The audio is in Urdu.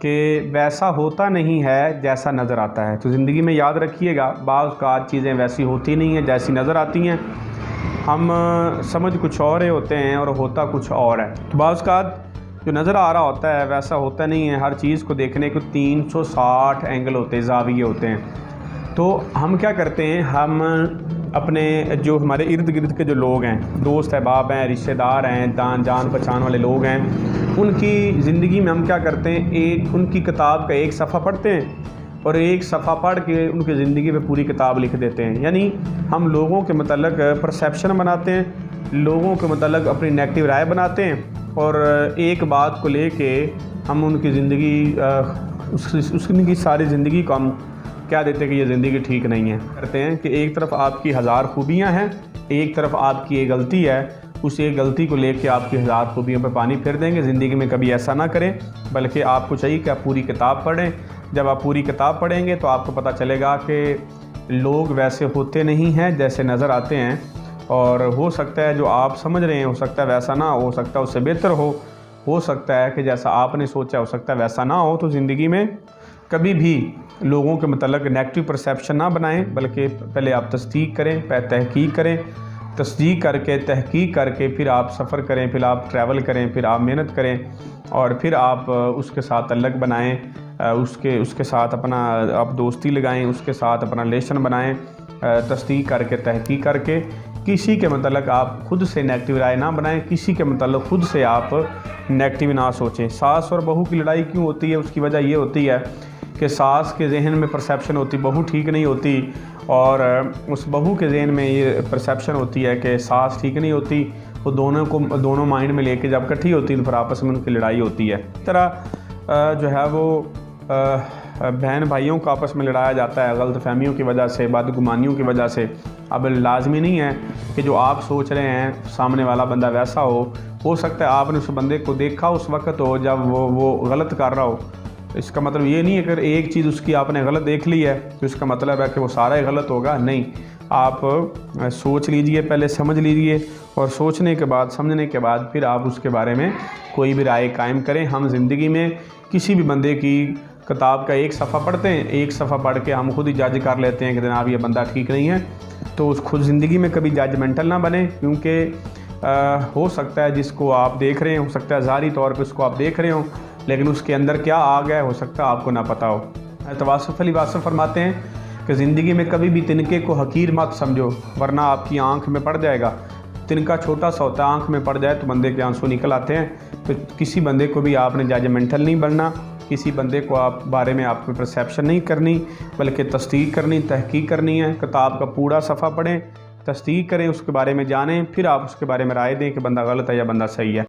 کہ ویسا ہوتا نہیں ہے جیسا نظر آتا ہے۔ تو زندگی میں یاد رکھیے گا، بعض اوقات چیزیں ویسی ہوتی نہیں ہیں جیسی نظر آتی ہیں، ہم سمجھ کچھ اور ہوتے ہیں اور ہوتا کچھ اور ہے۔ تو بعض اوقات جو نظر آ رہا ہوتا ہے ویسا ہوتا نہیں ہے۔ ہر چیز کو دیکھنے کو 360 اینگل ہوتے ہیں، زاویے ہوتے ہیں۔ تو ہم کیا کرتے ہیں، ہم اپنے جو ہمارے ارد گرد کے جو لوگ ہیں، دوست احباب ہیں، رشتہ دار ہیں، جان پہچان والے لوگ ہیں، ان کی زندگی میں ہم کیا کرتے ہیں، ان کی کتاب کا ایک صفحہ پڑھتے ہیں اور ایک صفحہ پڑھ کے ان کی زندگی پہ پوری کتاب لکھ دیتے ہیں۔ یعنی ہم لوگوں کے متعلق پرسیپشن بناتے ہیں، لوگوں کے متعلق اپنی نیگیٹو رائے بناتے ہیں، اور ایک بات کو لے کے ہم ان کی زندگی اس کی ساری زندگی کو ہم کیا دیتے ہیں کہ یہ زندگی ٹھیک نہیں ہے۔ کرتے ہیں کہ ایک طرف آپ کی 1000 خوبیاں ہیں، ایک طرف آپ کی ایک غلطی ہے، اس ایک غلطی کو لے کے آپ کی 1000 خوبیوں پہ پانی پھیر دیں گے۔ زندگی میں کبھی ایسا نہ کریں، بلکہ آپ کو چاہیے کہ آپ پوری کتاب پڑھیں۔ جب آپ پوری کتاب پڑھیں گے تو آپ کو پتہ چلے گا کہ لوگ ویسے ہوتے نہیں ہیں جیسے نظر آتے ہیں، اور ہو سکتا ہے جو آپ سمجھ رہے ہیں ہو سکتا ہے ویسا نہ ہو سکتا ہے اس سے بہتر ہو سکتا ہے کہ جیسا آپ نے سوچا ہو سکتا ہے ویسا نہ ہو۔ تو زندگی میں کبھی بھی لوگوں کے متعلق نیگیٹو پرسیپشن نہ بنائیں، بلکہ پہلے آپ تصدیق کریں، تحقیق کریں، تصدیق کر کے تحقیق کر کے پھر آپ سفر کریں، پھر آپ ٹریول کریں، پھر آپ محنت کریں، اور پھر آپ اس کے ساتھ تعلق بنائیں، اس کے ساتھ اپنا آپ دوستی لگائیں، اس کے ساتھ اپنا ریلیشن بنائیں، تصدیق کر کے تحقیق کر کے۔ کسی کے متعلق آپ خود سے نیگیٹو رائے نہ بنائیں، کسی کے متعلق خود سے آپ نیگیٹو نہ سوچیں۔ ساس اور بہو کی لڑائی کیوں ہوتی ہے؟ اس کی وجہ یہ ہوتی ہے کہ ساس کے ذہن میں پرسیپشن ہوتی بہو ٹھیک نہیں ہوتی، اور اس بہو کے ذہن میں یہ پرسیپشن ہوتی ہے کہ ساس ٹھیک نہیں ہوتی۔ وہ دونوں مائنڈ میں لے کے جب اکٹھی ہوتی ہیں پھر آپس میں ان کی لڑائی ہوتی ہے۔ اس طرح جو ہے وہ بہن بھائیوں کو آپس میں لڑایا جاتا ہے غلط فہمیوں کی وجہ سے، بدگمانیوں کی وجہ سے۔ اب لازمی نہیں ہے کہ جو آپ سوچ رہے ہیں سامنے والا بندہ ویسا ہو سکتا ہے آپ نے اس بندے کو دیکھا اس وقت ہو جب وہ غلط کر رہا ہو۔ اس کا مطلب یہ نہیں ہے کہ ایک چیز اس کی آپ نے غلط دیکھ لی ہے تو اس کا مطلب ہے کہ وہ سارا ہی غلط ہوگا، نہیں۔ آپ سوچ لیجئے، پہلے سمجھ لیجئے، اور سوچنے کے بعد سمجھنے کے بعد پھر آپ اس کے بارے میں کوئی بھی رائے قائم کریں۔ ہم زندگی میں کسی بھی بندے کی کتاب کا ایک صفحہ پڑھتے ہیں، ایک صفحہ پڑھ کے ہم خود ہی جج کر لیتے ہیں کہ جناب یہ بندہ ٹھیک نہیں ہے۔ تو اس خود زندگی میں کبھی ججمنٹل نہ بنیں، کیونکہ ہو سکتا ہے جس کو آپ دیکھ رہے ہیں، ہو سکتا ہے ظاہری طور پہ اس کو آپ دیکھ رہے ہوں، لیکن اس کے اندر کیا آ گیا ہو سکتا ہے آپ کو نہ پتہ ہو۔ واصف علی واصف فرماتے ہیں کہ زندگی میں کبھی بھی تنکے کو حقیر مت سمجھو، ورنہ آپ کی آنکھ میں پڑ جائے گا۔ تنکا چھوٹا سا ہوتا ہے، آنکھ میں پڑ جائے تو بندے کے آنسو نکل آتے ہیں۔ تو کسی بندے کو بھی آپ نے ججمنٹل نہیں بننا، کسی بندے کو آپ بارے میں آپ کو پرسیپشن نہیں کرنی، بلکہ تصدیق کرنی، تحقیق کرنی ہے۔ کتاب کا پورا صفحہ پڑھیں، تصدیق کریں، اس کے بارے میں جانیں، پھر آپ اس کے بارے میں رائے دیں کہ بندہ غلط ہے یا بندہ صحیح ہے۔